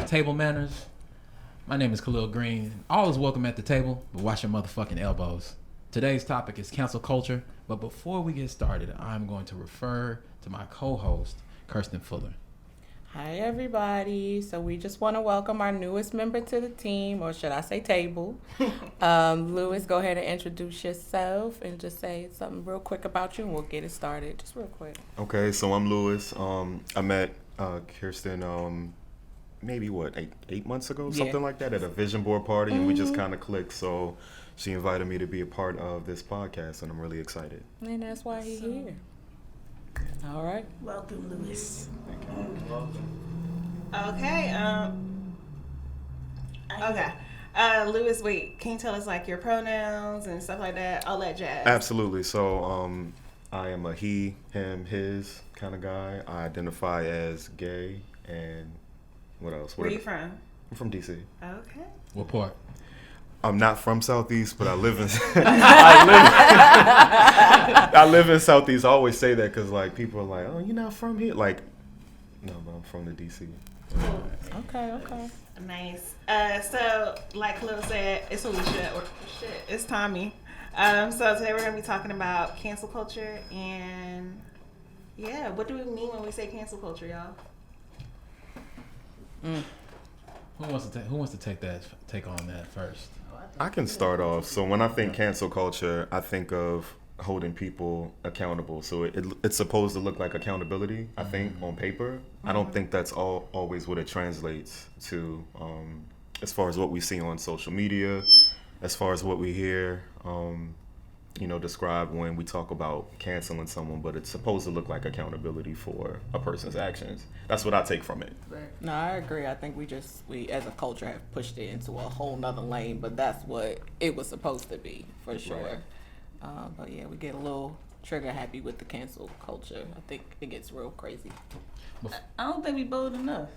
table manners. My name is Khalil Green. All is welcome at the table, but watch your motherfucking elbows. Today's topic is cancel culture, but before we get started, I'm going to refer to my co-host, Kirsten Fuller. Hi, everybody. So we just want to welcome our newest member to the team, or should I say table. Lewis, go ahead and introduce yourself and just say something real quick about you, and we'll get it started. Just real quick. Okay, so I'm Lewis. I met Kirsten maybe, 8 months ago? Something like that at a vision board party, and we just kind of clicked. So she invited me to be a part of this podcast, and I'm really excited. And that's why he's here. All right. Welcome, Lewis. Thank you. Okay. Lewis, wait. Can you tell us like your pronouns and stuff like that? All that jazz. Absolutely. So I am a he, him, his kind of guy. I identify as gay, and what else? Where are you from? I'm from DC. Okay. What part? I'm not from Southeast, but I live in I live in Southeast. I always say that because like people are like, "Oh, you're not from here?" Like, no, but I'm from the DC. Cool. Okay. Nice. So like Khalil said, it's Alicia or shit. It's Tommy. So today we're gonna be talking about cancel culture and what do we mean when we say cancel culture, y'all? Who wants to take on that first? I can start off. So when I think cancel culture, I think of holding people accountable. So it's supposed to look like accountability, I think, on paper. I don't think that's always what it translates to as far as what we see on social media, as far as what we hear, described when we talk about canceling someone, but it's supposed to look like accountability for a person's actions. That's what I take from it. Right. No, I agree. I think we as a culture have pushed it into a whole nother lane, but that's what it was supposed to be, for sure. Right. But yeah, we get a little trigger happy with the cancel culture. I think it gets real crazy. I don't think we bold enough.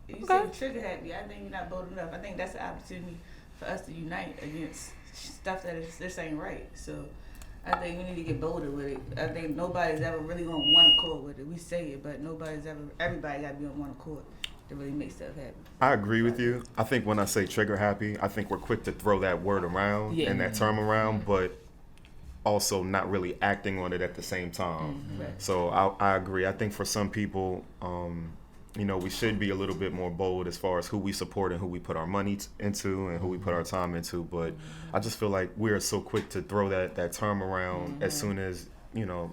You Okay. say trigger happy. I think we're not bold enough. I think that's an opportunity for us to unite against stuff that this ain't right. So I think we need to get bolder with it. I think nobody's ever really on one accord with it. We say it, but everybody got to be on one accord to really make stuff happen. I agree with you. I think when I say trigger happy, I think we're quick to throw that word around and that term around, but also not really acting on it at the same time. Right. So I agree. I think for some people, we should be a little bit more bold as far as who we support and who we put our money into and who we put our time into. But I just feel like we're so quick to throw that term around as soon as,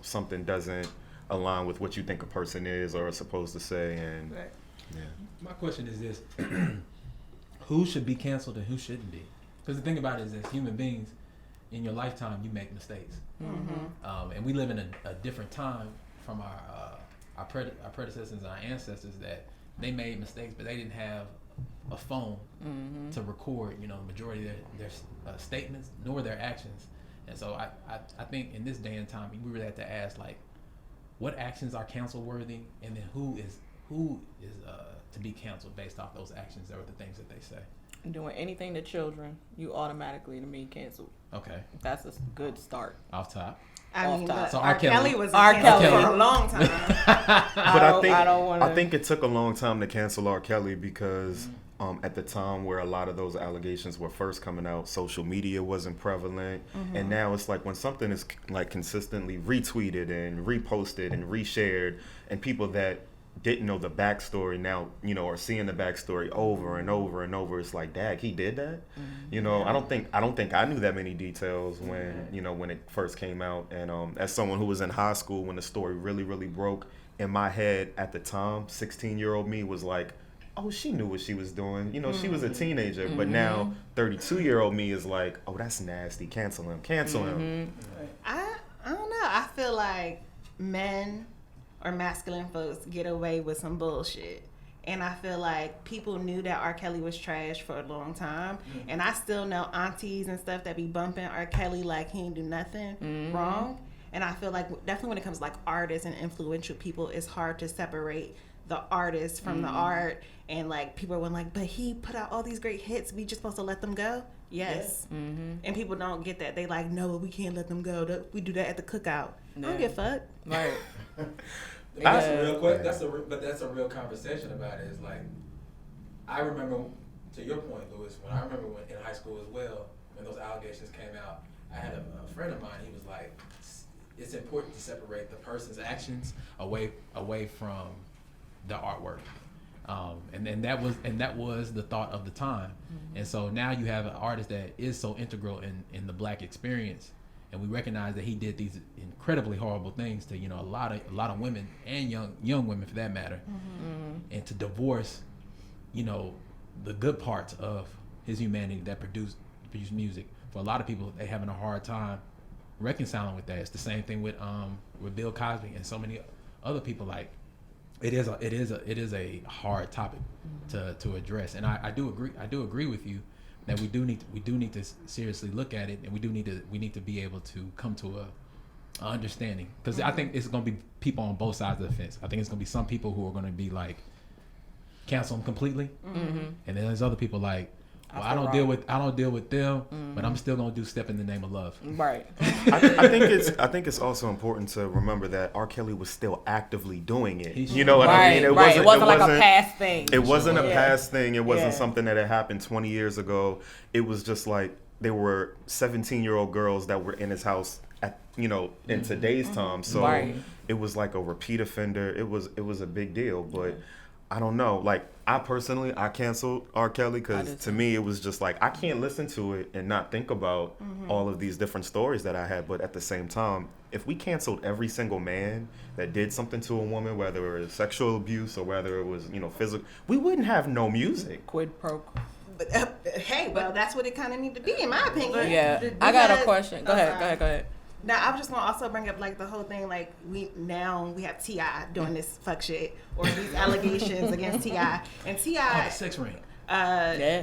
something doesn't align with what you think a person is or is supposed to say. And Right. yeah. My question is this: who should be canceled and who shouldn't be? Because the thing about it is, as human beings, in your lifetime, you make mistakes, and we live in a different time from our predecessors and our ancestors that they made mistakes, but they didn't have a phone to record, the majority of their statements nor their actions. And so I think in this day and time, we really have to ask, like, what actions are cancel worthy, and then who is to be canceled based off those actions or the things that they say. Doing anything to children, you automatically, to me, canceled. Okay, That's a good start. off top. But So R. R. Kelly. Kelly was R. canceled Kelly. for a long time. But I think it took a long time to cancel R. Kelly because at the time where a lot of those allegations were first coming out, social media wasn't prevalent, and now it's like when something is like consistently retweeted and reposted and reshared, and people that didn't know the backstory now, are seeing the backstory over and over and over. It's like, dag, he did that. I don't think I knew that many details when when it first came out. And as someone who was in high school when the story really, really broke, in my head at the time, 16-year-old me was like, oh, she knew what she was doing. She was a teenager. But now 32-year-old me is like, oh, that's nasty. Cancel him. I don't know. I feel like men or masculine folks get away with some bullshit. And I feel like people knew that R. Kelly was trash for a long time. And I still know aunties and stuff that be bumping R. Kelly like he ain't do nothing wrong. And I feel like definitely when it comes to like artists and influential people, it's hard to separate the artist from the art. And like people are like, but he put out all these great hits. We just supposed to let them go? Yes. And people don't get that. They like, no, we can't let them go. We do that at the cookout. I don't give a fuck. Right. That's a real quick. That's a real conversation about it. It's like, I remember, to your point, Lewis, when I remember when in high school as well, when those allegations came out, I had a friend of mine. He was like, it's important to separate the person's actions away from the artwork. And that was the thought of the time. Mm-hmm. And so now you have an artist that is so integral in the Black experience, and we recognize that he did these incredibly horrible things to, you know, a lot of women and young women for that matter. Mm-hmm. And to divorce, you know, the good parts of his humanity that produced music. For a lot of people, they're having a hard time reconciling with that. It's the same thing with Bill Cosby and so many other people. Like, it is a hard topic to address, and I do agree with you that we do need to seriously look at it, and we need to be able to come to a understanding, because I think it's going to be people on both sides of the fence. I think it's going to be some people who are going to be like cancel them completely, and then there's other people like, well, I don't deal with them, but I'm still gonna do Step in the Name of Love. Right. I think it's also important to remember that R. Kelly was still actively doing it. You know what I mean? It wasn't like a past thing. It wasn't a past thing. It wasn't something that had happened 20 years ago. It was just like they were 17-year-old girls that were in his house at, you know, in today's time. So it was like a repeat offender. It was a big deal, but I don't know. Like, I canceled R. Kelly because to me it was just like, I can't listen to it and not think about all of these different stories that I had. But at the same time, if we canceled every single man that did something to a woman, whether it was sexual abuse or whether it was, you know, physical, we wouldn't have no music. Quid pro quo. But hey, well, that's what it kind of need to be, in my opinion. Yeah. I got a question. Go ahead. Now, I just want to also bring up, like, the whole thing, like, we have T.I. doing this fuck shit, or these allegations against T.I. And T.I. the sex ring.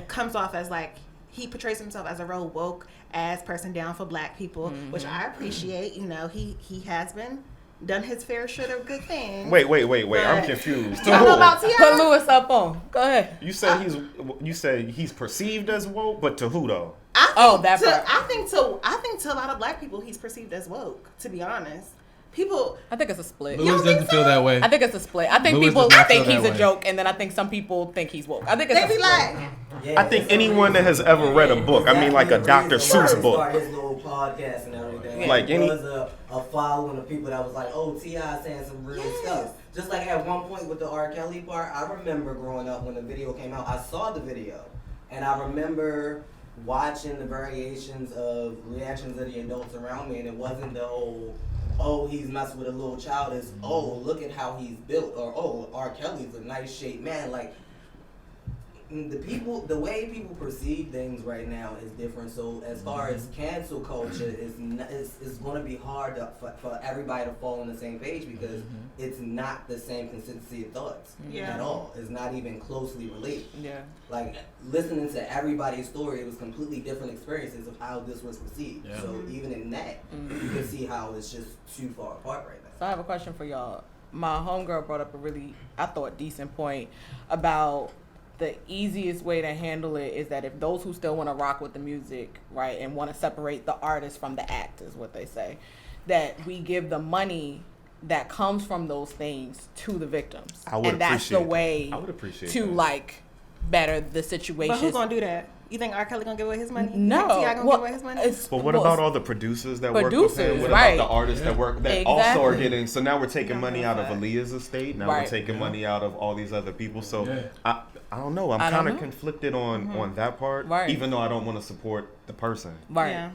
Comes off as, like, he portrays himself as a real woke ass person down for Black people, which I appreciate. You know, he has done his fair share of good things. Wait, I'm confused. You don't know about T.I.? Put Lewis up on. Go ahead. You said he's perceived as woke, but to who though? I think to a lot of Black people, he's perceived as woke. To be honest, I think it's a split. Lewis doesn't feel that way. I think it's a split. I think people think he's a joke, and then I think some people think he's woke. I think it's a split. I think anyone that has ever read a book, I mean, like a Dr. Seuss book, his little podcast and everything. Like there was a following of people that was like, "Oh, T.I. saying some real stuff." Just like at one point with the R. Kelly part, I remember growing up when the video came out. I saw the video, and I remember watching the variations of reactions of the adults around me, and it wasn't the whole, oh, he's messing with a little child. It's, oh, look at how he's built, or, oh, R. Kelly's a nice shaped man. Like, the way people perceive things right now is different. So as far as cancel culture, it's going to be hard for everybody to fall on the same page, because it's not the same consistency of thoughts at all. It's not even closely related. Yeah. Like, listening to everybody's story, it was completely different experiences of how this was received. Yeah. So even in that, you can see how it's just too far apart right now. So I have a question for y'all. My homegirl brought up a really, I thought, decent point about the easiest way to handle it is that if those who still want to rock with the music, right, and want to separate the artist from the act, is what they say, that we give the money that comes from those things to the victims. And that's the way to like better the situation. But who's gonna do that? You think R. Kelly gonna give away his money? No. T.I. gonna give away his money? But what about all the producers that work with him? What about the artists that work that also are getting? So now we're taking money out of Aaliyah's estate. Now we're taking money out of all these other people. So I don't know. I'm kind of conflicted on that part, even though I don't want to support the person. Right. Yeah.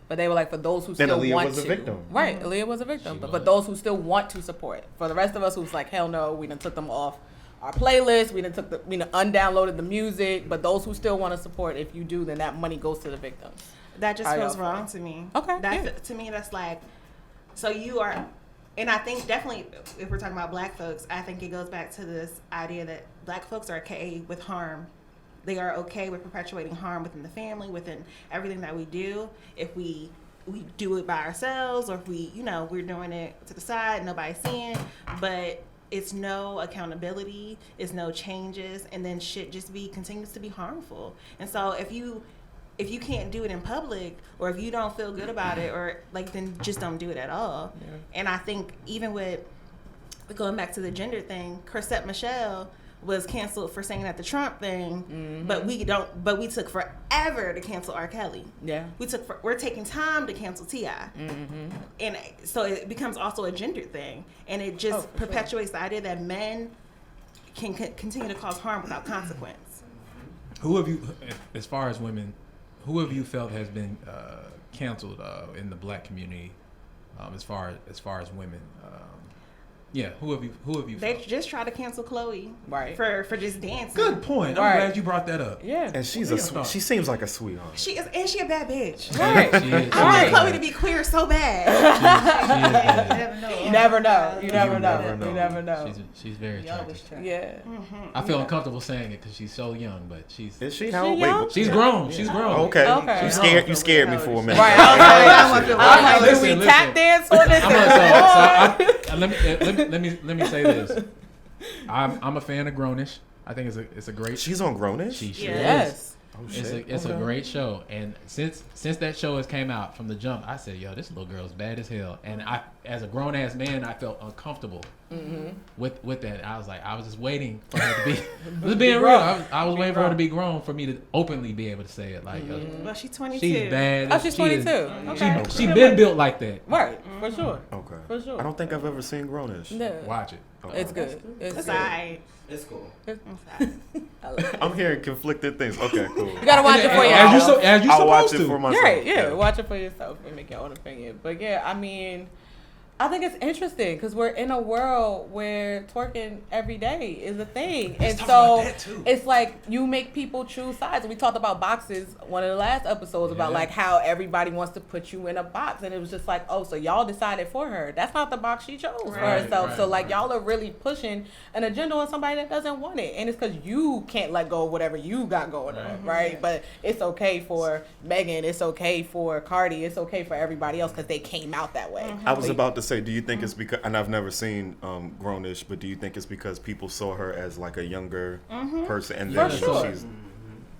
But they were like, for those who still Aaliyah want was a victim. Right. Aaliyah was a victim. But those who still want to support. For the rest of us who's like, hell no, we done took them off our playlist, we done undownloaded the music. But those who still want to support, if you do, then that money goes to the victims. That just feels wrong to me. Okay. To me, that's like, so you are, and I think definitely if we're talking about Black folks, I think it goes back to this idea that Black folks are okay with harm. They are okay with perpetuating harm within the family, within everything that we do. If we do it by ourselves, or if we're doing it to the side, nobody's seeing, but it's no accountability, it's no changes, and then shit just continues to be harmful. And so if you can't do it in public, or if you don't feel good about it, or like, then just don't do it at all. Yeah. And I think even with going back to the gender thing, Chrisette Michele was canceled for saying that the Trump thing, but we took forever to cancel R. Kelly. Yeah. We're taking time to cancel T.I. And so it becomes also a gender thing, and it just perpetuates the idea that men can continue to cause harm without consequence. Who have you, as far as women, who have you felt has been canceled in the black community, as far as women? Yeah, who have you? They felt? just tried to cancel Chloe, Right. for just dancing. Good point. I'm Right. glad you brought that up. Yeah. And she's Yeah. she seems like a sweetheart. She is, and she a bad bitch. Right. She is. I want Chloe to be queer so bad. You never know. You never never know. know. You never know. She's very You always attractive. try. Yeah. I feel uncomfortable saying it because she's so young, but she's Is she? She How? Wait, young? what- she's grown. She's grown. Okay. Okay. You scared me for a minute. Right. I was like, Listen, do we listen. tap dance on this? Let me say this. I'm a fan of Grownish. I think it's a great. She's on Grownish? She sure Yes. is. Oh, It's shit. a Okay. great show, and since that show has came out from the jump, I said, "Yo, this little girl's bad as hell." And I, as a grown ass man, I felt uncomfortable with that. I was just waiting for her to be. Just being real, I was waiting for her to be grown for me to openly be able to say it. Like, yo, Well, she's 22. she's bad. Oh, she's She is- 22. Okay. She been built like that. Right. For sure. Okay. For sure. I don't think I've ever seen Grownish. No. Watch it. Okay. It's good. It's It's good. alright. It's cool. I'm hearing conflicted things. Okay, cool. You gotta watch it for As yourself. you I'll watch supposed it for to. myself. Right, yeah, watch it for yourself and make your own opinion. But yeah, I mean, I think it's interesting because we're in a world where twerking every day is a thing, and talk so about that, too. it's like you make people choose sides. We talked about boxes one of the last episodes about Yeah. like how everybody wants to put you in a box, and it was just like, oh, so y'all decided for her. That's not the box she chose for Right, herself. So right, like right. y'all are really pushing an agenda on somebody that doesn't want it, and it's because you can't let go of whatever you got going on, right? But it's okay for Megan, it's okay for Cardi, it's okay for everybody else because they came out that way. I was about to say, do you think it's because, and I've never seen Grownish, but do you think it's because people saw her as like a younger person, and then For sure. she's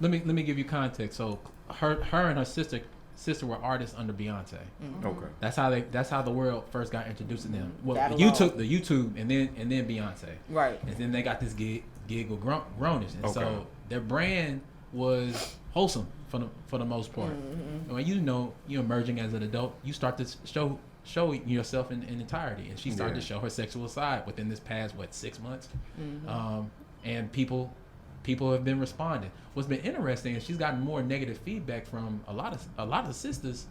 Let me give you context. So her and her sister were artists under Beyonce. okay? That's how the world first got introduced to them. Well, That the alone. YouTube and then Beyonce. Right. And then they got this gig with Grownish, and Okay. so their brand was wholesome for the most part. And when you're emerging as an adult, you start to show yourself in entirety, and she started Yeah. to show her sexual side within this past 6 months, and people have been responding. What's been interesting is she's gotten more negative feedback from a lot of sisters.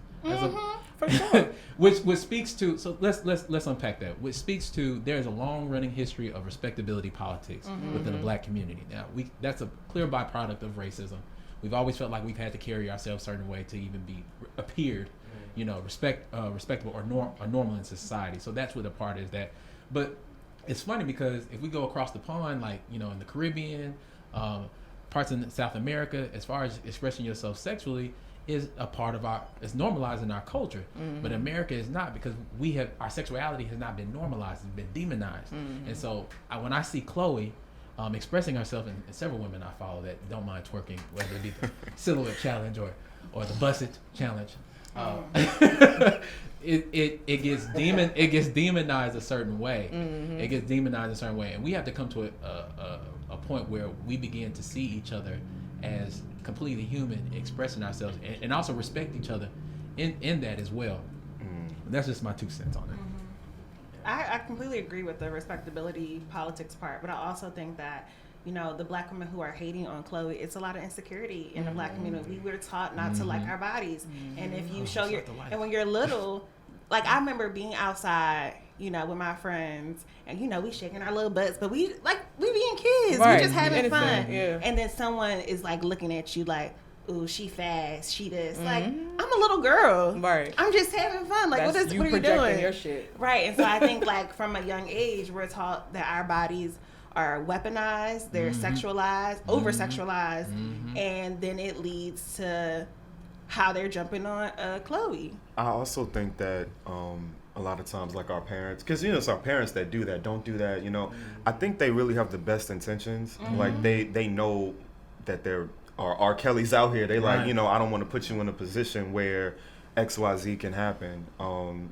For sure. which speaks to, so let's unpack that. Which speaks to, there's a long running history of respectability politics within the black community. Now that's a clear byproduct of racism. We've always felt like we've had to carry ourselves a certain way to even be appeared, respectable or normal in society. So that's what the part is that. But it's funny because if we go across the pond, like in the Caribbean, parts in South America, as far as expressing yourself sexually is a part of it's normalized in our culture. But America is not, because our sexuality has not been normalized, it's been demonized. And so when I see Chloe expressing herself, and several women I follow that don't mind twerking, whether it be the silhouette challenge or the busset challenge, it gets demonized a certain way. It gets demonized a certain way, and we have to come to a point where we begin to see each other as completely human, expressing ourselves, and also respect each other in that as well. That's just my 2 cents on it. I completely agree with the respectability politics part, but I also think that the black women who are hating on Chloe, it's a lot of insecurity in the black community. We were taught not to like our bodies, and if you show and when you're little, like I remember being outside, with my friends, and we shaking our little butts, but we being kids, Right. we just having Innocent, fun, yeah. and then someone is like looking at you like, ooh, she fast, she this. Like, I'm a little girl. Right. I'm just having fun. Like, what are you projecting doing? your shit. Right. And so I think like from a young age, we're taught that our bodies are weaponized, they're sexualized, over-sexualized, and then it leads to how they're jumping on Chloe. I also think that a lot of times, like our parents, because it's our parents that do that, don't do that. I think they really have the best intentions. Like they know that there are R. Kelly's out here. They like, Right. I don't want to put you in a position where XYZ can happen.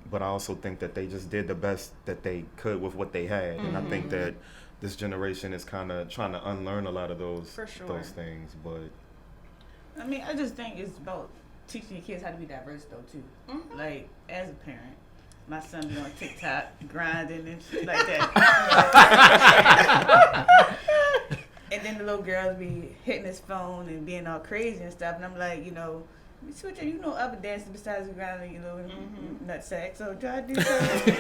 But I also think that they just did the best that they could with what they had, and I think that this generation is kind of trying to unlearn a lot of those For sure. those things. But I mean, I just think it's about teaching your kids how to be diverse, though, too. Mhm. Like, as a parent, my son be on TikTok grinding and shit like that. And then the little girls be hitting his phone and being all crazy and stuff. And I'm like, you know, switch, you know, other dances besides grinding, you know, nutsack. So try to do something.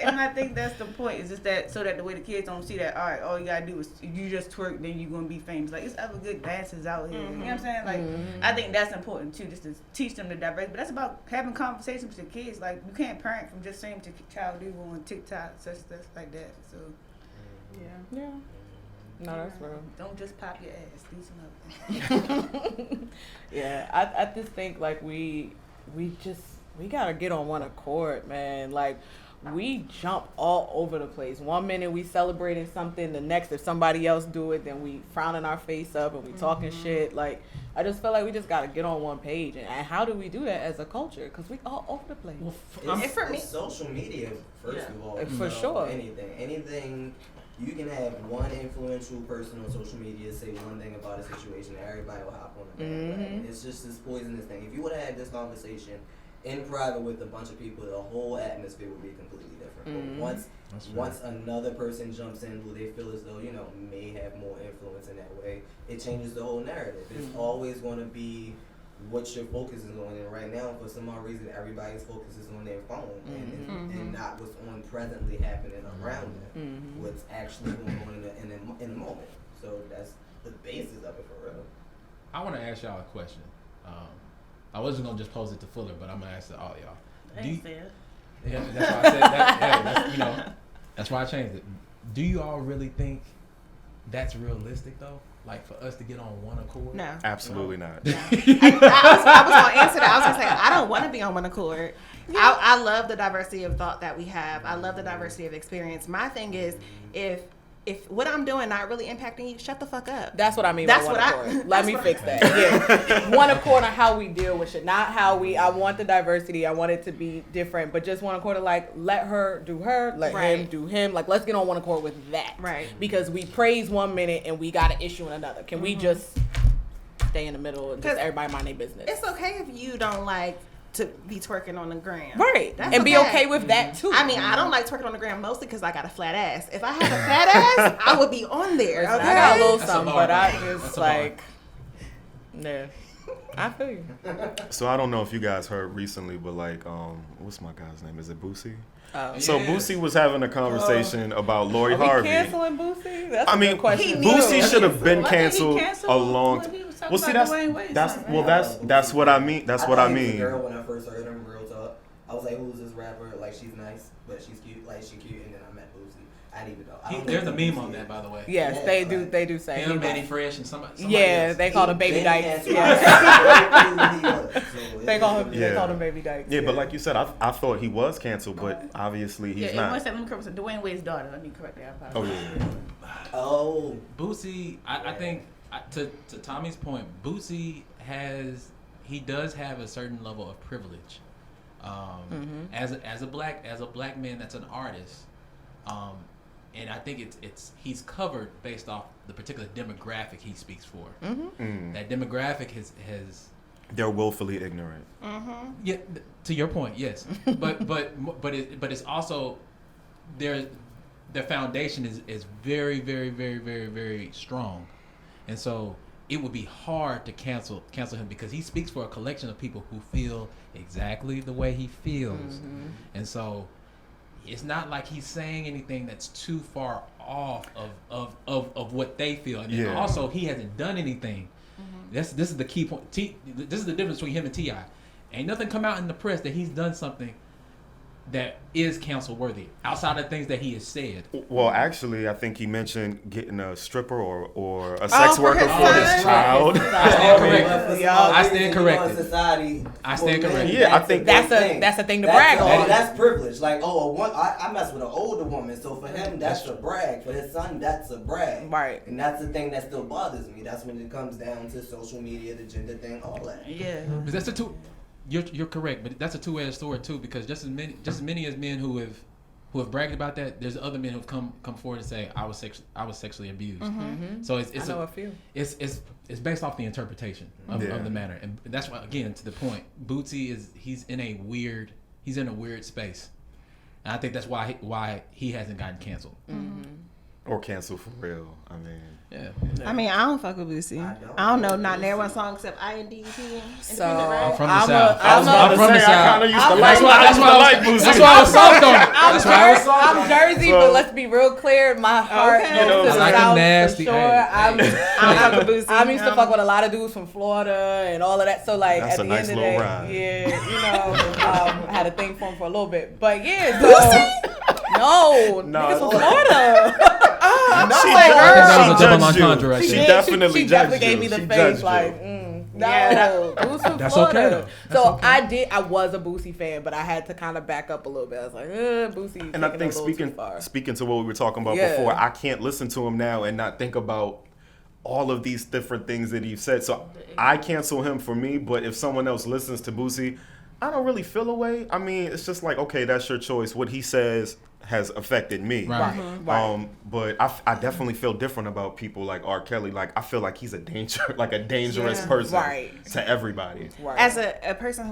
And I think that's the point. Is just that so that the way the kids don't see that, all right, all you gotta do is you just twerk, then you're gonna be famous. Like, it's other good dancers out here. You know what I'm saying? Like, I think that's important too, just to teach them the diversity. But that's about having conversations with your kids. Like, you can't parent from just saying what your child do on TikTok, such like that. So, yeah. Yeah. No, that's real. Don't just pop your ass. Do some other things. Yeah, I just think like we gotta get on one accord, man. Like we jump all over the place. One minute we celebrating something, the next if somebody else do it, then we frowning our face up and we talking shit. Like I just feel like we just gotta get on one page. And how do we do that as a culture? Because we all over the place. Well, It's, for me- it's social media, first of all. For you know, sure. Anything. You can have one influential person on social media say one thing about a situation, and everybody will hop on the bandwagon. It's just this poisonous thing. If you would have had this conversation in private with a bunch of people, the whole atmosphere would be completely different. But once another person jumps in who they feel as though, you know, may have more influence in that way, it changes the whole narrative. It's always going to be what your focus is on, and right now, for some odd reason, everybody's focus is on their phone and not what's on presently happening around them, what's actually going on in the moment. So that's the basis of it for real. I want to ask y'all a question. I wasn't gonna just pose it to Fuller, but I'm gonna ask it all y'all. Do you- Ain't fair. Yeah, that's why I said that. Hey, that's, you know, that's why I changed it. Do you all really think that's realistic though? Like for us to get on one accord? No. absolutely not. I was going to answer that. I was going to say, I don't want to be on one accord. I love the diversity of thought that we have. I love the diversity of experience. My thing is, if what I'm doing not really impacting you, shut the fuck up. That's what I mean That's by one what I- accord. Let that's me what fix that. Yeah. One accord on how we deal with shit. Not how I want the diversity. I want it to be different. But just one accord of like, let her do her, let him Right. do him. Like, let's get on one accord with that. Right. Because we praise one minute and we got an issue in another. Can we just stay in the middle and just 'Cause everybody mind their business? It's okay if you don't like to be twerking on the gram. Right. That's And be okay with that too. I mean, I don't like twerking on the gram mostly because I got a flat ass. If I had a fat ass, I would be on there. Listen, Okay. I got a little That's a something, bar. but I That's just a bar. like, yeah. I feel you. So I don't know if you guys heard recently, but like, what's my guy's name? Is it Boosie? Oh. So Yes. Boosie was having a conversation about Lori Are we Harvey. canceling Boosie? That's I a mean, good question. Boosie should have been Why did he canceled cancel a long when he time. was talking Well, see, about Dwayne Wade that's something? well, that's what I mean. That's what I thought he was a mean. girl when I first heard him, real talk. I was like, who's this rapper? Like, she's nice, but she's cute. Like, she's cute, and then I met Boosie. I didn't even know. I don't There's a know who meme on Boosie that, is. by the way. Yes, Yeah, they like- do say. Him, he Manny was- Fresh, and somebody Yeah, else. they called him Baby Been Dykes. canceled. Yeah. So They call him. They Yeah. called him Baby Dykes. Yeah, but like you said, I thought he was canceled, but obviously he's Yeah, not. let me correct. Dwayne Wade's daughter. Let me correct that. I Oh apologize. yeah. Oh, Boosie, I think to Tommy's point, Boosie does have a certain level of privilege. As a black man that's an artist, and I think he's covered based off the particular demographic he speaks for. That demographic has They're willfully ignorant. yeah, to your point, yes, but it's also their foundation is very very very very very strong, and so it would be hard to cancel him because he speaks for a collection of people who feel exactly the way he feels, and so it's not like he's saying anything that's too far off of what they feel, and then Yeah. also he hasn't done anything. This is the key point. This is the difference between him and T.I. Ain't nothing come out in the press that he's done something that is cancel worthy outside of things that he has said. Well, actually, I think he mentioned getting a stripper or a sex for worker his for his son? child. I stand corrected. I stand reason, corrected. Society, I stand for men, corrected. Yeah, I think that's big a thing to That's brag on. That's privilege. Like, I mess with an older woman, so for him, that's a brag. For his son, that's a brag. Right. And that's the thing that still bothers me. That's when it comes down to social media, the gender thing, all that. Yeah. But that's you're correct, but that's a two-edged sword too, because just as many as men who have who have bragged about that. There's other men who've come forward and say I was sexually abused. So it's I know a few. It's based off the interpretation of the matter, and that's why, again, to the point, Bootsy he's in a weird space, and I think that's why he hasn't gotten canceled. Or canceled for real. I mean, Yeah. I mean, I don't fuck with Boosie. I don't know not near one song except INDP. So I'm from the I'm South. I'm from the South. I kind of used to That's like why Boosie. that's why I was soft on it. That's why I was soft on I'm it. Jersey, So- but let's be real clear. My heart Okay. goes You know, to I the like a South nasty- for sure. hey, I'm fuck with Boosie. I used to fuck with a lot of dudes from Florida and all of that. So like That's at a the nice end of the little day, ride. yeah, you know, I had a thing for him for a little bit. But yeah, so no, niggas from Florida. She like, judged- girl. That was a double judged you. entendre right She there. definitely she judged definitely you. gave me the She face judged like, you. no, Yeah, Boosie from That's Florida. okay, though. That's So okay. I was a Boosie fan, but I had to kind of back up a little bit. I was like, Boosie. And I taking think it a little too far. speaking to what we were talking about Yeah. before, I can't listen to him now and not think about all of these different things that he said. So I cancel him for me, but if someone else listens to Boosie, I don't really feel a way. I mean, it's just like, okay, that's your choice. What he says has affected me. Right. Right. But I definitely feel different about people like R. Kelly. Like, I feel like he's a dangerous Yeah. person Right. to everybody. Right. As a person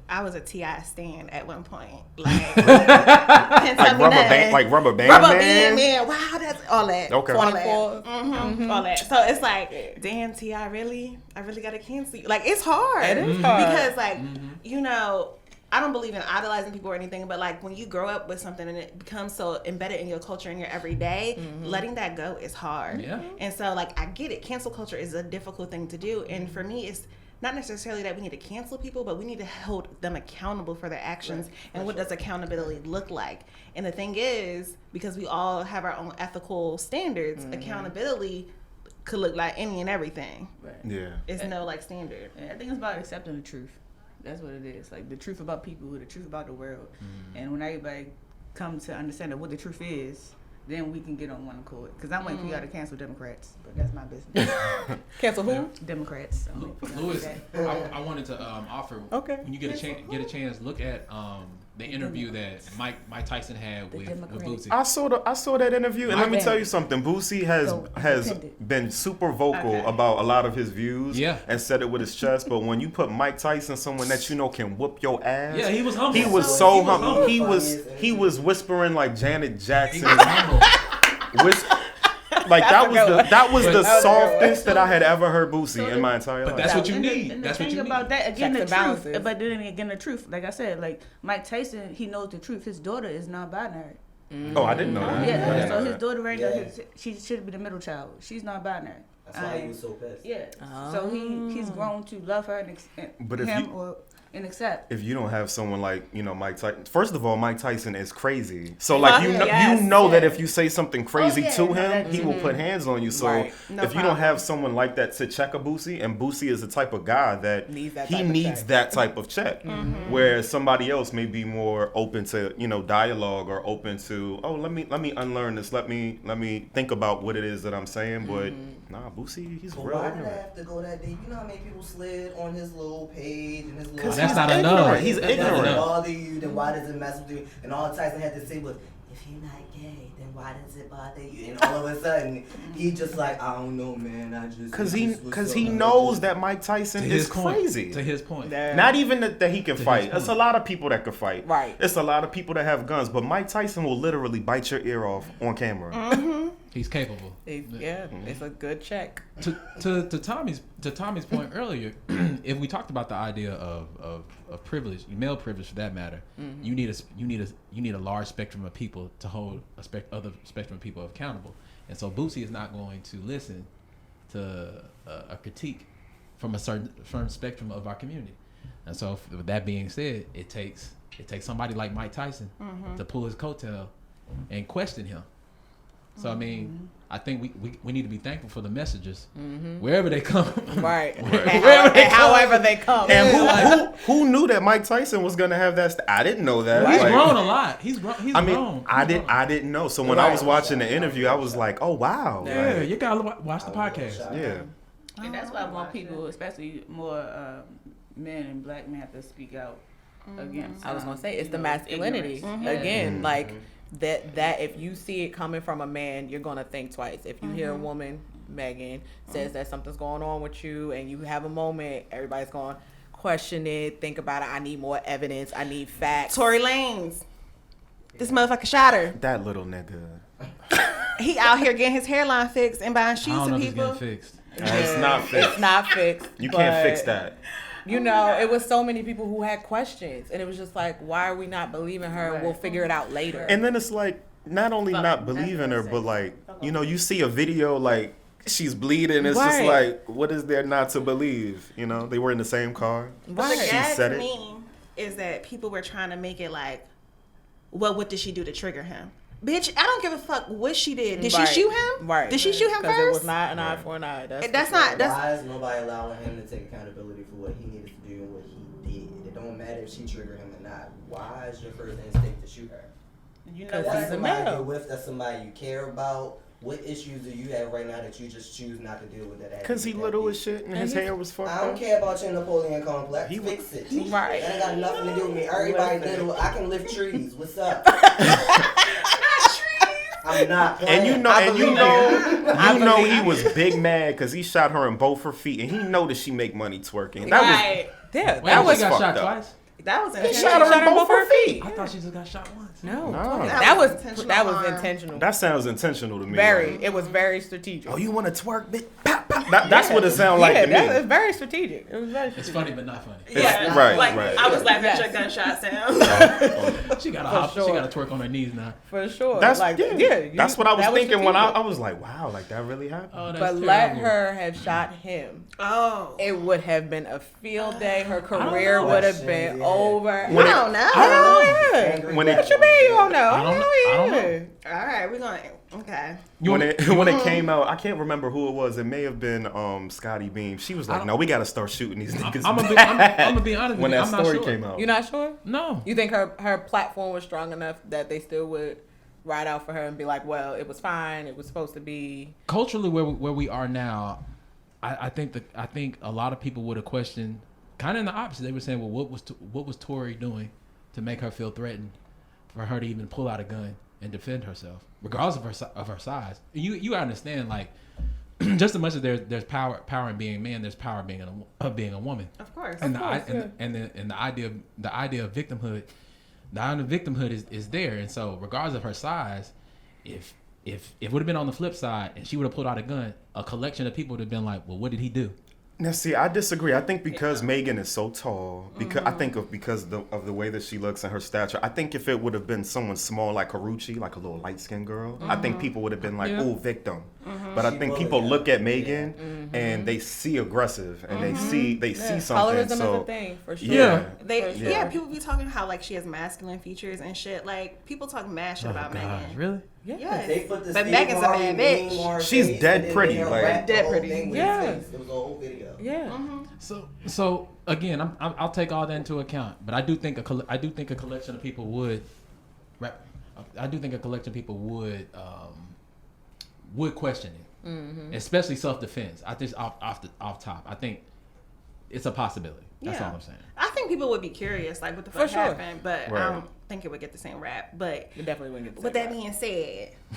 I was a T.I. stan at one point. Like, can't tell me nothing. Rubber Band Rubber Man? Band Man. Wow, that's all that. Okay. All 24. that. All that. So it's like, damn, T.I. I really gotta cancel you. Like, it's hard. It is hard. Because, like, you know, I don't believe in idolizing people or anything, but like when you grow up with something and it becomes so embedded in your culture and your everyday, letting that go is hard. Yeah. And so, like, I get it. Cancel culture is a difficult thing to do. And for me, it's not necessarily that we need to cancel people, but we need to hold them accountable for their actions. And what does accountability look like? And the thing is, because we all have our own ethical standards, accountability could look like any and everything. Right. Yeah. It's no like standard. Yeah, I think it's about accepting the truth. That's what it is. Like the truth about people, the truth about the world. And when everybody comes to understand that what the truth is, then we can get on one accord. Because I'm waiting for y'all to cancel Democrats, but that's my business. Cancel who? Democrats. I'm waiting for y'all to Louis, do that. I wanted to offer. Okay. When you get a chance, look at the interview that Mike Tyson had with Democrats. Bootsy. I saw that interview, and My let me bad. tell you something. Boosie has independent. been super vocal Okay. about a lot of his views, Yeah. and said it with his chest. But when you put Mike Tyson, someone that you know can whoop your ass, Yeah, he was humble. He was So- so he was humble. humble. He was whispering like Janet He Jackson. was humble. Like that was the That was a good softest that I had ever heard Boosie in my entire But life. that's what you And need. And That's the what thing you about need. that, again, Checks the and truth. balances. But then again, the truth. Like I said, like Mike Tyson, he knows the truth. His daughter is non-binary. Oh, I didn't know that. Yeah. I didn't know So his that. daughter right now, Yeah. she should be the middle child. She's non-binary. That's why he was so pissed. Yeah. So he's grown to love her But if him you- and accept. If you don't have someone like, Mike Tyson, first of all, Mike Tyson is crazy. So like you know, Yes, you know that yeah. if you say something crazy yeah, to no, him, that- he will put hands on you. So Right. No if you don't problem. have someone like that to check a Boosie, and Boosie is the type of guy that Needs that he type of needs check. that type of check, whereas somebody else may be more open to dialogue or open to let me unlearn this, let me think about what it is that I'm saying. But nah, Boosie, he's But real why did I ignorant. have to go that deep? You know how many people slid on his little page and his little. Because That's he's not ignorant. enough. He's Does it ignorant. bother you? Then why does it mess with you? And all Tyson had to say was, if you're not gay, then why does it bother you? And all of a sudden, he just like, I don't know, man. I just Because it he just was so- knows that Mike Tyson To is his point. crazy. To his point. Yeah. Not even that he can To fight. his It's a point. lot of people that can fight. Right. It's a lot of people that have guns, but Mike Tyson will literally bite your ear off on camera. He's capable. It's a good check. To Tommy's point earlier, if we talked about the idea of privilege, male privilege for that matter, you need a large spectrum of people to hold other spectrum of people accountable. And so Boosie is not going to listen to a critique from a certain spectrum of our community. And so with that being said, it takes somebody like Mike Tyson to pull his coattail and question him. So I mean, I think we need to be thankful for the messages wherever they come. Right. Wherever they come. However they come. And who knew that Mike Tyson was gonna have that? I didn't know that. He's Like, grown a lot. He's grown. He's I mean, grown. I didn't know. So when I was watching the interview, I was like, oh wow. Yeah, Like, you gotta watch the podcast. yeah. And that's why more people, especially more men and black men, have to speak out against. I was gonna say it's the you know, masculinity ignorance. again. Like that if you see it coming from a man, you're gonna think twice. If you hear a woman, Megan, says that something's going on with you, and you have a moment, everybody's going to question it, think about it. I need more evidence. I need facts. Tory Lanez, this motherfucker shot her. That little nigga. He out here getting his hairline fixed and buying I shoes don't to know if it's people. getting fixed. It's not It's fixed. not fixed. You can't but, fix that. You know, it was so many people who had questions, and it was just like, why are we not believing her? Right. We'll figure it out later. And then it's like, not only not believing her, but like, you know, you see a video like she's bleeding. It's just Right. like, what is there not to believe? You know, they were in the same car. But the She gag said to it. me is that people were trying to make it like, well, what did she do to trigger him? Bitch, I don't give a fuck what she did. Did Right. she shoot him? Right. Did she shoot him Because first? it was not an eye for an eye. That's not. That's Why is nobody allowing him to take accountability for what he needed to do and what he did? It don't matter if she triggered him or not. Why is your first instinct to shoot her? You know Because That's he's a somebody male. you're with. That's somebody you care about. What issues do you have right now that you just choose not to deal with? That Cause he little as shit and his hair was fucked I don't up. care about your Napoleon complex. He Fix it. Right. That ain't got nothing to do with me. Everybody little. I can lift trees. What's up? I'm not playing. And you know he was big mad because he shot her in both her feet, and he know that she make money twerking. That right. Yeah, Wait, that she was got fucked shot up. twice? That was He intentional. shot her in both her feet. I thought she just got shot once. No, No. that was intentional that was harm. intentional. That sounds intentional to me. Very. Like, It was very strategic. oh, you want to twerk, bitch? Pop, pop. That's what it sounded like to that was me. very strategic. It was very strategic. It's funny, but not funny. It's- right, like, right. I was laughing at Yes. your gunshot sound. She got to For hop. She sure. got to twerk on her knees now. For sure. That's like, yeah. That's what I was that thinking when I strategic. was like, wow, like that really happened. Oh, that's But let terrible. her have shot him. Oh. It would have been a field day. Her don't career know. would have been Yeah. over. I don't know. Yeah. When it- What you mean you don't know? I don't know. I don't know. All right, we're going to. Okay. When it came out, I can't remember who it was. It may have been Scotty Beam. She was like, "No, we got to start shooting these niggas." I'm back." gonna be honest with when you. that I'm not story sure. came out. You're not sure? No. You think her platform was strong enough that they still would ride out for her and be like, well, it was fine. It was supposed to be. Culturally, where we are now, I think a lot of people would have questioned, kind of in the opposite. They were saying, well, what was Tory doing to make her feel threatened, for her to even pull out a gun and defend herself, regardless of her size? You understand, like, just as much as there's power in being a man, there's power being a woman. Of course. And course, the idea of victimhood, the idea of victimhood is there. And so, regardless of her size, if it would have been on the flip side and she would have pulled out a gun, a collection of people would have been like, well, what did he do? Now, see, I disagree. I think because Megan is so tall, because I think because of the way that she looks and her stature, I think if it would have been someone small like Karuchi, like a little light skinned girl, I think people would have been like, Yeah. "Ooh, victim." But I She think will, people yeah. look at Megan and they see aggressive and they see Yeah, something. colorism So is a thing for sure. yeah. They For yeah, sure. people be talking how like she has masculine features and shit. Like people talk mad shit about Megan. Really? Yes. They put the But Steve Megan's a Harvey bad meme bitch. on her She's face, dead and then pretty, they like- wrapped the Dead whole pretty. thing with Yeah. his face. It was a whole video. Yeah. So again, I'll take all that into account, but I do think a collection of people would, I do think a collection of people would question it, especially self defense. I just off top, I think it's a possibility. That's all I'm saying. I think people would be curious, like what the For fuck sure. happened, but Right. I don't think it would get the same rap. But You definitely wouldn't get the with same that vibe.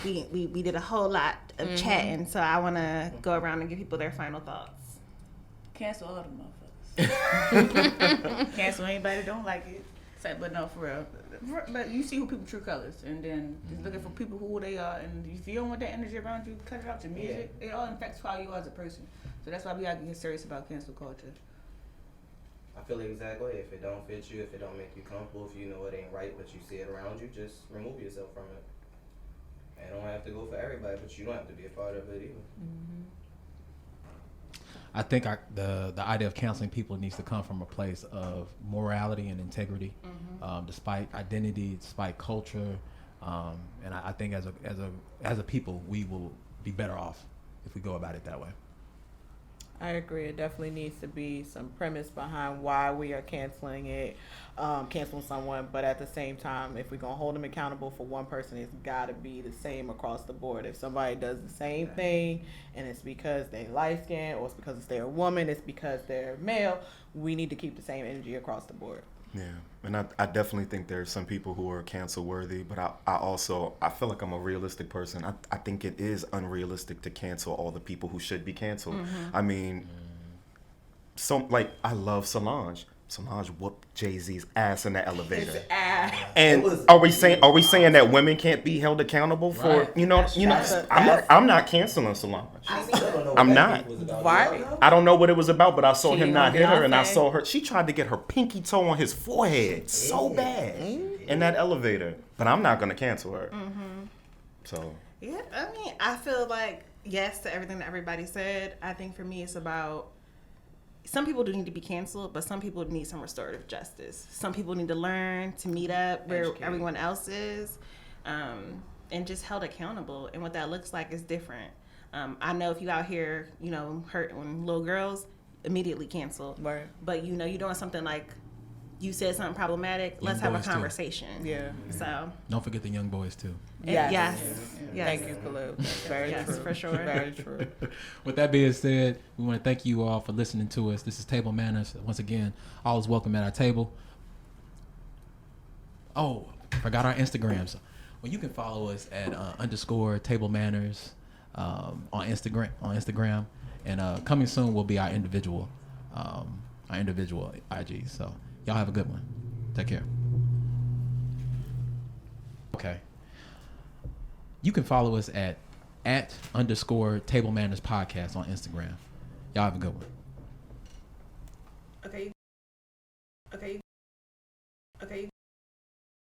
being said, we did a whole lot of chatting, so I want to go around and give people their final thoughts. Cancel all the motherfuckers. Cancel anybody that don't like it. But no, for real. But you see who people true colors, and then just looking for people who they are. And if you don't want that energy around you, cut it out to music. It all affects how you are as a person. So that's why we gotta get serious about cancel culture. I feel the exact way. If it don't fit you, if it don't make you comfortable, if you know it ain't right, but you see it around you, just remove yourself from it. It don't have to go for everybody, but you don't have to be a part of it either. I think the idea of counseling people needs to come from a place of morality and integrity, despite identity, despite culture, and I think as a people, we will be better off if we go about it that way. I agree. It definitely needs to be some premise behind why we are canceling it, canceling someone. But at the same time, if we're going to hold them accountable for one person, it's got to be the same across the board. If somebody does the same thing and it's because they light skinned or it's because they're a woman, it's because they're male, we need to keep the same energy across the board. Yeah, and I definitely think there's some people who are cancel worthy, but I feel like I'm a realistic person. I think it is unrealistic to cancel all the people who should be canceled. I mean, I love Solange. Solange whooped Jay-Z's ass in the elevator. His ass. And are we saying that women can't be held accountable for Right. I'm not canceling Solange. I still don't know what I'm that not. beef was about. Right. You know? I don't know what it was about, but I saw him Cheating not on hit her, and I Beyonce. saw her. She tried to get her pinky toe on his forehead so bad in that elevator. But I'm not gonna cancel her. So Yeah, I mean, I feel like yes to everything that everybody said. I think for me, it's about some people do need to be canceled, but some people need some restorative justice. Some people need to learn to meet up where Educate. everyone else is, and just held accountable. And what that looks like is different. I know if you out here, hurting little girls, immediately canceled. Right. But you're doing something like you said something problematic. Let's have a boys too. conversation. Yeah. So Don't forget the young boys too. yes. Thank you, Khalil. Very Yes, true. for sure. Very true. With that being said, we want to thank you all for listening to us. This is Table Manners. Once again, all is welcome at our table. Oh, forgot our Instagrams. Well, you can follow us at _ Table Manners on Instagram, and coming soon will be our individual IG. So y'all have a good one. Take care. Okay. You can follow us at _ Table Manners Podcast on Instagram. Y'all have a good one. Okay.